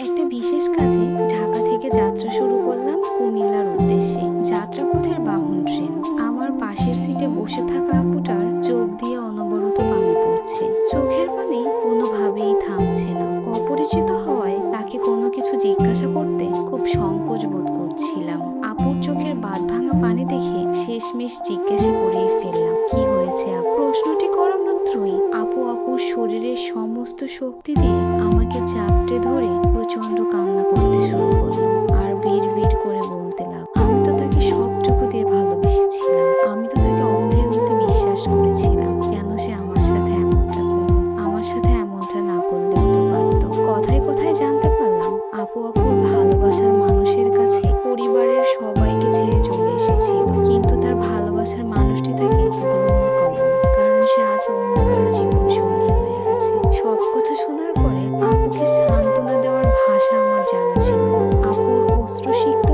একটা বিশেষ কাজে ঢাকা থেকে যাত্রা শুরু করলাম কুমিল্লার উদ্দেশ্যে। যাত্রাপথের বাহন ট্রেন। আমার পাশের সিটে বসে থাকা আপুটার চোখ দিয়ে অনবরত পানি পড়ছে। চোখের পানি কোনোভাবেই থামছে না। অপরিচিত হওয়ায় তাকে কোনো কিছু জিজ্ঞাসা করতে খুব সংকোচ বোধ করছিলাম। আপুর চোখের বাঁধ ভাঙা পানি দেখে শেষমেশ জিজ্ঞাসা করেই ফেললাম, কি হয়েছে আপু? প্রশ্নটি করা মাত্রই আপুর শরীরের সমস্ত শক্তি দিয়ে আমাকে চাপটে ধরে প্রচন্ড কান্না করতে শুরু করলো আর বিড়বিড় করে বলতে লাগলো, আমি তো তাকে সবটুকু দিয়ে ভালোবেসেছিলাম। আমি তো তাকে অন্ধের মতো বিশ্বাস করেছিলাম। কেন সে আমার সাথে এমনটা করলো? আমার সাথে এমনটা না করলেও তো পারতো। কথায় কথায় জানতে পারলাম আপুর ভালোবাসার মানুষের কাছে পরিবারের সবাইকে ছেড়ে চলে এসেছিল, কিন্তু তার ভালোবাসার মানুষটি তাকে গ্রহণ করেনি, কারণ সে আজ অন্য কারো জীবন সঙ্গী হয়ে গেছে। সব কথা শোনার পরে আপুকে সান্ত্বনা দেওয়ার ভাষা আমার জানা ছিল না। আপুর অশ্রুসিক্ত